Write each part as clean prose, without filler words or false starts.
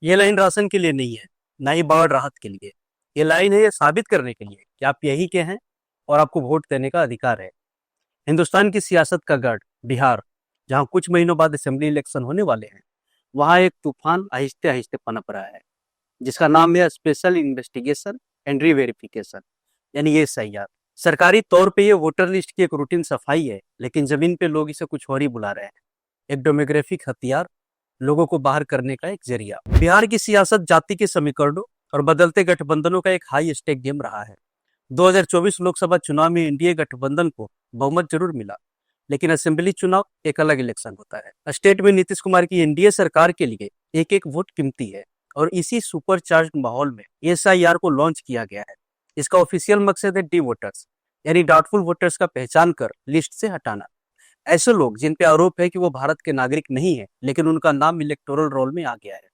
ये line ration के लिए नहीं है, ना ही बाढ़ राहत के लिए। ये लाइन है ये साबित करने के लिए कि आप यही के हैं और आपको वोट देने का अधिकार है। हिंदुस्तान की सियासत का गढ़ बिहार, जहां कुछ महीनों बाद असेंबली इलेक्शन होने वाले हैं, वहां एक तूफान आहिस्ते आहिस्ते पनप रहा है, जिसका नाम है स्पेशल इन्वेस्टिगेशन एंड रीवेरिफिकेशन, यानी SIR। सरकारी तौर पे ये वोटर लिस्ट की एक रूटीन सफाई है, लेकिन जमीन पे लोग इसे कुछ और ही बुला रहे हैं। एक डेमोग्राफिक हथियार, लोगों को बाहर करने का एक जरिया। बिहार की सियासत जाति के समीकरणों और बदलते गठबंधनों का एक हाई स्टेक गेम रहा है। 2024 लोकसभा चुनाव में एनडीए गठबंधन को बहुमत जरूर मिला, लेकिन असेंबली चुनाव एक अलग इलेक्शन होता है। स्टेट में नीतीश कुमार की एनडीए सरकार के लिए एक एक वोट कीमती है, और इसी सुपरचार्ज माहौल में SIR को लॉन्च किया गया है। इसका ऑफिशियल मकसद है डी वोटर्स, यानी डाउटफुल वोटर्स का पहचान कर लिस्ट से हटाना। ऐसे लोग जिन पे आरोप है कि वो भारत के नागरिक नहीं है, लेकिन उनका नाम इलेक्टोरल रोल में आ गया है।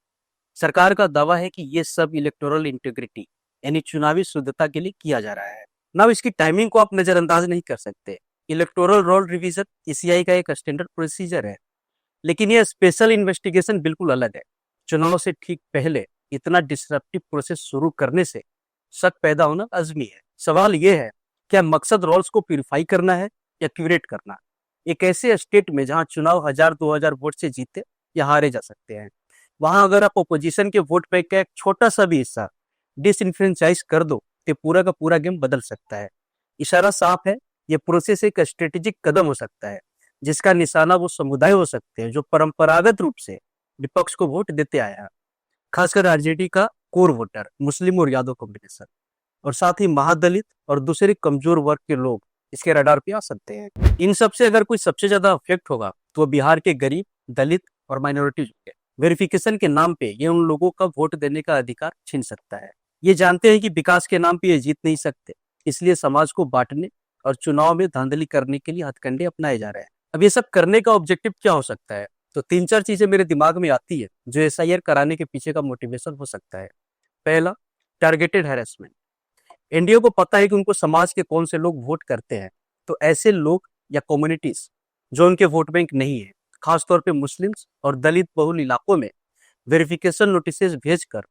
सरकार का दावा है कि ये सब इलेक्टोरल इंटीग्रिटी, यानी चुनावी शुद्धता के लिए किया जा रहा है। ना इसकी टाइमिंग को आप नजरअंदाज नहीं कर सकते। इलेक्टोरल रोल रिवीजन ECI का एक स्टैंडर्ड प्रोसीजर है, लेकिन ये स्पेशल इन्वेस्टिगेशन बिल्कुल अलग है। चुनाव से ठीक पहले इतना डिसरप्टिव प्रोसेस शुरू करने से शक पैदा होना लाजमी है। सवाल ये है, क्या मकसद रोल्स को प्यूरिफाई करना है या क्यूरेट करना? एक ऐसे स्टेट में जहां चुनाव 1000-2000 वोट से जीते या हारे जा सकते हैं, वहां अगर आप अपोजिशन के वोट बैंक का एक छोटा सा भी हिस्सा डिसइंफ्रेंचाइज कर दो तो पूरा का पूरा गेम बदल सकता है। इशारा साफ है, ये प्रोसेस एक स्ट्रेटेजिक कदम हो सकता है, जिसका निशाना वो समुदाय हो सकते हैं जो परंपरागत रूप से विपक्ष को वोट देते आया है, खासकर आरजेडी का कोर वोटर, मुस्लिम और यादव कॉम्बिनेशन, और साथ ही महादलित और दूसरे कमजोर वर्ग के लोग इसके रडार पे आ सकते हैं। इन सब से अगर कोई सबसे ज्यादा अफेक्ट होगा तो बिहार के गरीब, दलित और माइनॉरिटीज होंगे। वेरिफिकेशन के नाम पे ये उन लोगों का वोट देने का अधिकार छीन सकता है। ये जानते हैं कि विकास के नाम पे ये जीत नहीं सकते, इसलिए समाज को बांटने और चुनाव में धांधली करने के लिए हथकंडे अपनाए जा रहे हैं। अब ये सब करने का ऑब्जेक्टिव क्या हो सकता है? तो 3-4 चीजें मेरे दिमाग में आती है जो SIR कराने के पीछे का मोटिवेशन हो सकता है। पहला, टारगेटेड हैरेसमेंट। एनडीए को पता है कि उनको समाज के कौन से लोग वोट करते हैं, तो ऐसे लोग या कम्युनिटीज जो उनके वोट बैंक नहीं है, खासतौर पे मुस्लिम्स और दलित बहुल इलाकों में वेरिफिकेशन नोटिसेस भेजकर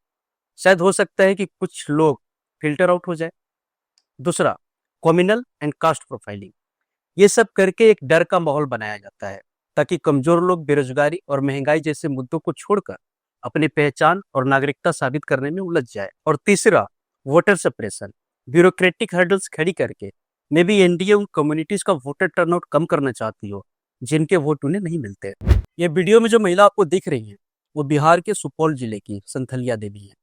शायद हो सकता है कि कुछ लोग फिल्टर आउट हो जाए। दूसरा, कम्युनल एंड कास्ट प्रोफाइलिंग। ये सब करके एक डर का माहौल बनाया जाता है, ताकि कमजोर लोग बेरोजगारी और महंगाई जैसे मुद्दों को छोड़कर अपनी पहचान और नागरिकता साबित करने में उलझ जाए। और तीसरा, वोटर सप्रेशन। ब्यूरोक्रेटिक हर्डल्स खड़ी करके मे बी एनडीए उन कम्युनिटीज का वोटर टर्नआउट कम करना चाहती हो जिनके वोट उन्हें नहीं मिलते। ये वीडियो में जो महिला आपको दिख रही है वो बिहार के सुपौल जिले की संथलिया देवी है,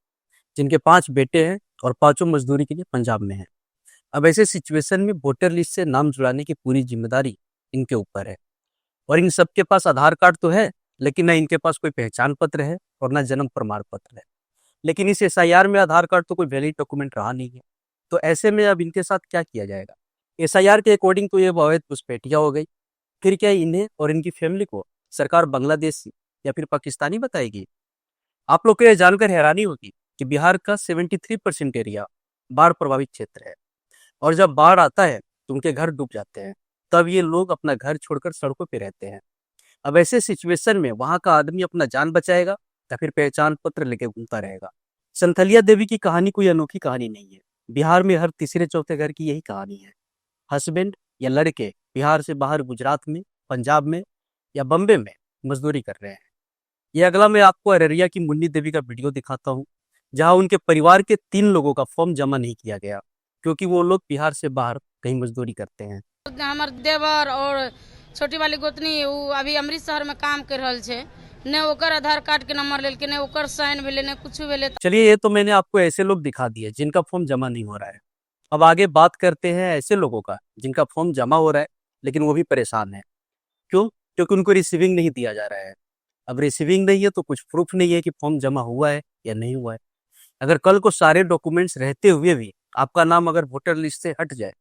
जिनके 5 बेटे हैं और 5 मजदूरी के लिए पंजाब में है। अब ऐसे सिचुएशन में वोटर लिस्ट से नाम जुड़ाने की पूरी जिम्मेदारी इनके ऊपर है, और इन सबके पास आधार कार्ड तो है, लेकिन ना इनके पास कोई पहचान पत्र है और ना जन्म प्रमाण पत्र है। लेकिन इस SIR में आधार कार्ड तो कोई वैलिड डॉक्यूमेंट रहा नहीं है, तो ऐसे में अब इनके साथ क्या किया जाएगा? SIR के अकॉर्डिंग तो ये अवैध घुसपैठिया हो गई। फिर क्या इन्हें और इनकी फैमिली को सरकार बांग्लादेशी या फिर पाकिस्तानी बताएगी? आप लोग को यह जानकर हैरानी होगी कि बिहार का 73% एरिया बाढ़ प्रभावित क्षेत्र है, और जब बाढ़ आता है तो उनके घर डूब जाते हैं। तब ये लोग अपना घर छोड़कर सड़कों पे रहते हैं। अब ऐसे सिचुएशन में वहां का आदमी अपना जान बचाएगा या फिर पहचान पत्र लेके घूमता रहेगा? संथलिया देवी की कहानी कोई अनोखी कहानी नहीं है। बिहार में हर तीसरे चौथे घर की यही कहानी है। हस्बैंड या लड़के बिहार से बाहर गुजरात में, पंजाब में या बम्बे में मजदूरी कर रहे हैं। ये अगला मैं आपको अररिया की मुन्नी देवी का वीडियो दिखाता हूँ, जहाँ उनके परिवार के 3 लोगों का फॉर्म जमा नहीं किया गया, क्योंकि वो लोग बिहार से बाहर कहीं मजदूरी करते हैं। हमार देवर और छोटी वाली गोतनी वो अभी अमृतसर में काम कर रहल छे, ने ओकर आधार कार्ड के नंबर लेल के, ने ओकर साइन भेले, ने कुछ भेले। चलिए, ये तो मैंने आपको ऐसे लोग दिखा दिए जिनका फॉर्म जमा नहीं हो रहा है। अब आगे बात करते हैं ऐसे लोगों का जिनका फॉर्म जमा हो रहा है, लेकिन वो भी परेशान है। क्यों? क्योंकि उनको रिसीविंग नहीं दिया जा रहा है। अब रिसीविंग नहीं है तो कुछ प्रूफ नहीं है कि फॉर्म जमा हुआ है या नहीं हुआ है। अगर कल को सारे डॉक्यूमेंट्स रहते हुए भी आपका नाम अगर वोटर लिस्ट से हट जाए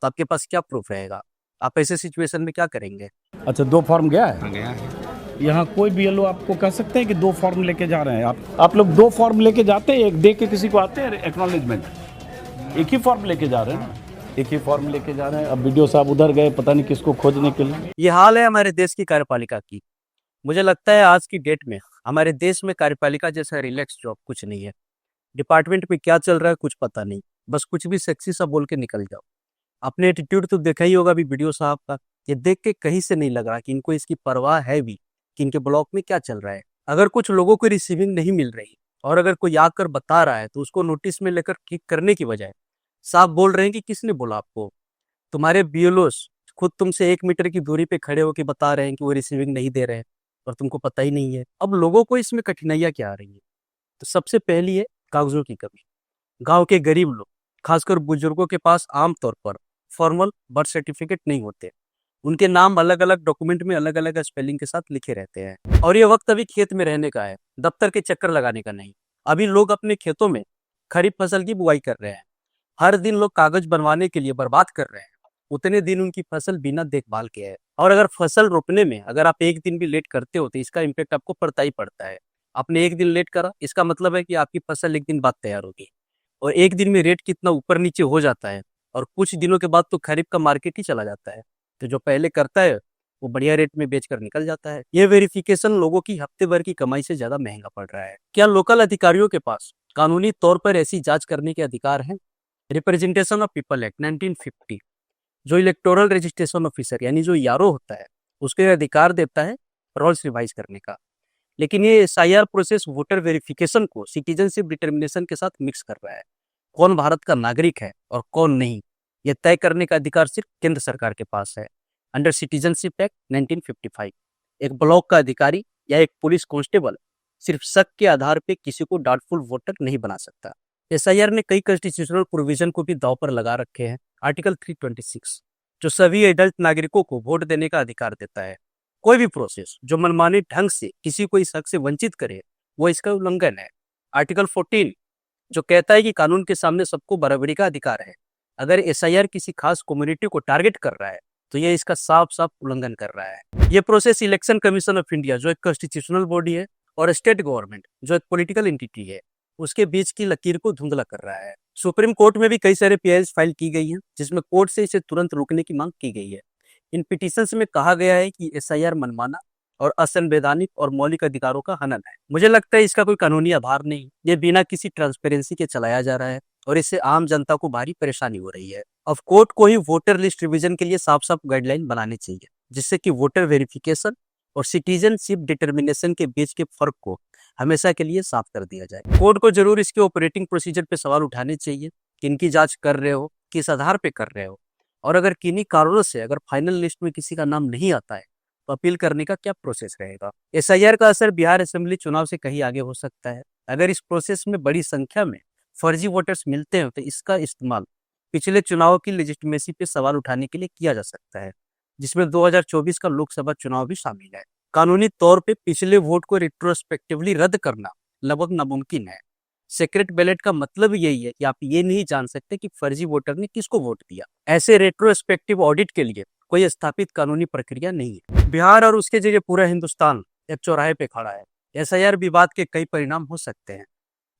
तो आपके पास क्या प्रूफ रहेगा? आप ऐसे सिचुएशन में क्या करेंगे? अच्छा, 2 फॉर्म गया है? हाँ, गया है। यहाँ कोई BLO आपको कह सकते हैं कि 2 फॉर्म लेके जा रहे हैं? आप लोग 2 फॉर्म लेके जाते हैं, एक दे के किसी को आते हैं एक्नॉलेजमेंट, एक ही फॉर्म लेके जा रहे हैं ना, एक ही फॉर्म लेके जा रहे हैं। अब BDO साहब उधर गए, पता नहीं किसको खोजने के लिए। ये हाल है हमारे देश की कार्यपालिका की। मुझे लगता है आज की डेट में हमारे देश में कार्यपालिका जैसा रिलैक्स जॉब कुछ नहीं है। डिपार्टमेंट में क्या चल रहा है कुछ पता नहीं, बस कुछ भी सेक्सी सा बोल के निकल जाओ। आपने एटीट्यूड तो देखा ही होगा अभी वीडियो साहब का, ये देख के कहीं से नहीं लग रहा कि इनको इसकी परवाह है भी कि इनके ब्लॉक में क्या चल रहा है। अगर कुछ लोगों को रिसीविंग नहीं मिल रही और अगर कोई आकर बता रहा है तो उसको नोटिस में लेकर ठीक करने की बजाय साफ बोल रहे हैं कि किसने बोला आपको। तुम्हारे बीएलओस खुद तुमसे 1 मीटर की दूरी पे खड़े होकर बता रहे हैं कि वो रिसीविंग नहीं दे रहे हैं और तुमको पता ही नहीं है। अब लोगों को इसमें कठिनाइयां क्या आ रही है? तो सबसे पहली है कागजों की कमी। गांव के गरीब लोग, खासकर बुजुर्गों के पास आमतौर पर फॉर्मल बर्थ सर्टिफिकेट नहीं होते। उनके नाम अलग अलग डॉक्यूमेंट में अलग अलग स्पेलिंग के साथ लिखे रहते हैं और ये वक्त अभी खेत में रहने का है, दफ्तर के चक्कर लगाने का नहीं। अभी लोग अपने खेतों में खरीफ फसल की बुआई कर रहे हैं। हर दिन लोग कागज बनवाने के लिए बर्बाद कर रहे हैं, उतने दिन उनकी फसल बिना देखभाल के है। और अगर फसल रोपने में अगर आप एक दिन भी लेट करते हो तो इसका इम्पेक्ट आपको पड़ता ही पड़ता है। आपने एक दिन लेट करा, इसका मतलब है कि आपकी फसल एक दिन बाद तैयार होगी और एक दिन में रेट कितना ऊपर नीचे हो जाता है और कुछ दिनों के बाद तो खरीफ का मार्केट ही चला जाता है। तो जो पहले करता है वो बढ़िया रेट में बेचकर निकल जाता है। ये वेरिफिकेशन लोगों की हफ्ते भर की कमाई से ज्यादा महंगा पड़ रहा है। क्या लोकल अधिकारियों के पास कानूनी तौर पर ऐसी जांच करने के अधिकार हैं? रिप्रेजेंटेशन ऑफ पीपल एक्ट 1950 जो इलेक्टोरल रजिस्ट्रेशन ऑफिसर यानी जो यारो होता है उसके अधिकार देता है रोल्स रिवाइज करने का। लेकिन ये एसआईआर प्रोसेस वोटर वेरिफिकेशन को सिटीजनशिप डिटर्मिनेशन के साथ मिक्स कर रहा है। कौन भारत का नागरिक है और कौन नहीं, यह तय करने का अधिकार सिर्फ केंद्र सरकार के पास है। अंडर सिटीजनशिप एक्ट 1955 एक ब्लॉक का अधिकारी या एक पुलिस कांस्टेबल सिर्फ शक के आधार पर किसी को डाउटफुल वोटर नहीं बना सकता। एसआईआर ने कई कॉन्स्टिट्यूशनल प्रोविजन को भी दांव पर लगा रखे हैं। आर्टिकल 326 जो सभी एडल्ट नागरिकों को वोट देने का अधिकार देता है। कोई भी प्रोसेस जो मनमाने ढंग से किसी को इस हक से वंचित करे वो इसका उल्लंघन है। आर्टिकल 14 जो कहता है कि कानून के सामने सबको बराबरी का अधिकार है। अगर एसआईआर किसी खास कम्युनिटी को टारगेट कर रहा है तो ये इसका साफ साफ उल्लंघन कर रहा है। ये process election commission of India जो एक कॉन्स्टिट्यूशनल बॉडी है और स्टेट गवर्नमेंट जो एक पॉलिटिकल एंटिटी है उसके बीच की लकीर को धुंधला कर रहा है। सुप्रीम कोर्ट में भी कई सारे पीआईएल्स फाइल की गई हैं जिसमें कोर्ट से इसे तुरंत रोकने की मांग की गई है। इन पिटीशंस में कहा गया है कि एसआईआर मनमाना और असंवैधानिक और मौलिक अधिकारों का हनन है। मुझे लगता है इसका कोई कानूनी आधार नहीं, ये बिना किसी ट्रांसपेरेंसी के चलाया जा रहा है और इससे आम जनता को भारी परेशानी हो रही है। अब कोर्ट को ही वोटर लिस्ट रिवीजन के लिए साफ साफ गाइडलाइन बनानी चाहिए जिससे कि वोटर वेरिफिकेशन और सिटीजनशिप डिटर्मिनेशन के बीच के फर्क को हमेशा के लिए साफ कर दिया जाए। कोर्ट को जरूर इसके ऑपरेटिंग प्रोसीजर पे सवाल उठाने चाहिए कि इनकी जांच कर रहे हो, किस आधार पे कर रहे हो और अगर किन्हीं कारणों से अगर फाइनल लिस्ट में किसी का नाम नहीं आता है तो अपील करने का क्या प्रोसेस रहेगा। एसआईआर का असर बिहार असेंबली चुनाव से कहीं आगे हो सकता है। अगर इस प्रोसेस में बड़ी संख्या में फर्जी वोटर्स मिलते हैं तो इसका इस्तेमाल पिछले चुनाव की लेजिटिमेसी पे सवाल उठाने के लिए किया जा सकता है जिसमें 2024 का लोकसभा चुनाव भी शामिल है। कानूनी तौर पे पिछले वोट को रिट्रोस्पेक्टिवली रद्द करना लगभग नामुमकिन है। सीक्रेट बैलेट का मतलब यही है कि आप ये नहीं जान सकते कि फर्जी वोटर ने किसको वोट दिया। ऐसे रेट्रोस्पेक्टिव ऑडिट के लिए कोई स्थापित कानूनी प्रक्रिया नहीं है। बिहार और उसके जरिए पूरा हिंदुस्तान एक चौराहे पे खड़ा है। एसआईआर विवाद के कई परिणाम हो सकते हैं।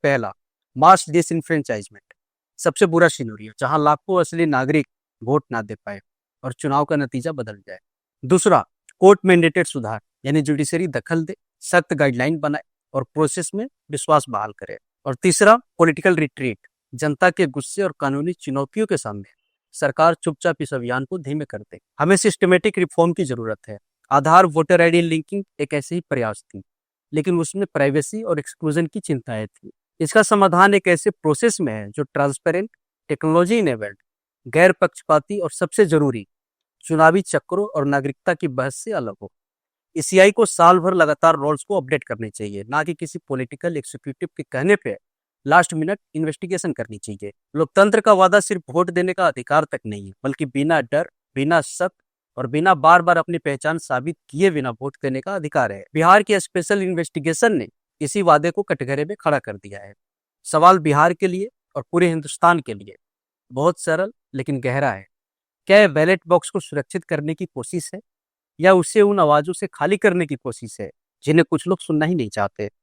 पहला, मास डिसइंफ्रेंचाइजमेंट, सबसे बुरा सिनेरियो जहां लाखों असली नागरिक वोट ना दे पाए और चुनाव का नतीजा बदल जाए। दूसरा, कोर्ट मैंडेटेड सुधार यानी जुडिशरी दखल दे, सख्त गाइडलाइन बनाए और प्रोसेस में विश्वास बहाल करे। और तीसरा, पॉलिटिकल रिट्रीट, जनता के गुस्से और कानूनी चुनौतियों के सामने सरकार चुपचाप इस अभियान को धीमे कर दे। हमें सिस्टमेटिक रिफॉर्म की जरूरत है। आधार वोटर आईडी लिंकिंग एक ऐसे ही प्रयास थी लेकिन उसमें प्राइवेसी और एक्सक्लूजन की चिंताएं थी। इसका समाधान एक ऐसे प्रोसेस में है जो ट्रांसपेरेंट, टेक्नोलॉजी इनेबल्ड, गैर पक्षपाती और सबसे जरूरी चुनावी चक्रों और नागरिकता की बहस से अलग हो। ईसीआई को साल भर लगातार रोल्स को अपडेट करने चाहिए, ना कि किसी पॉलिटिकल एग्जीक्यूटिव के कहने पे लास्ट मिनट इन्वेस्टिगेशन करनी चाहिए। लोकतंत्र का वादा सिर्फ वोट देने का अधिकार तक नहीं है बल्कि बिना डर, बिना शक और बिना बार बार अपनी पहचान साबित किए बिना वोट देने का अधिकार है। बिहार की स्पेशल इन्वेस्टिगेशन ने इसी वादे को कटघरे में खड़ा कर दिया है। सवाल बिहार के लिए और पूरे हिंदुस्तान के लिए बहुत सरल लेकिन गहरा है। क्या यह बैलेट बॉक्स को सुरक्षित करने की कोशिश है या उसे उन आवाजों से खाली करने की कोशिश है जिन्हें कुछ लोग सुनना ही नहीं चाहते?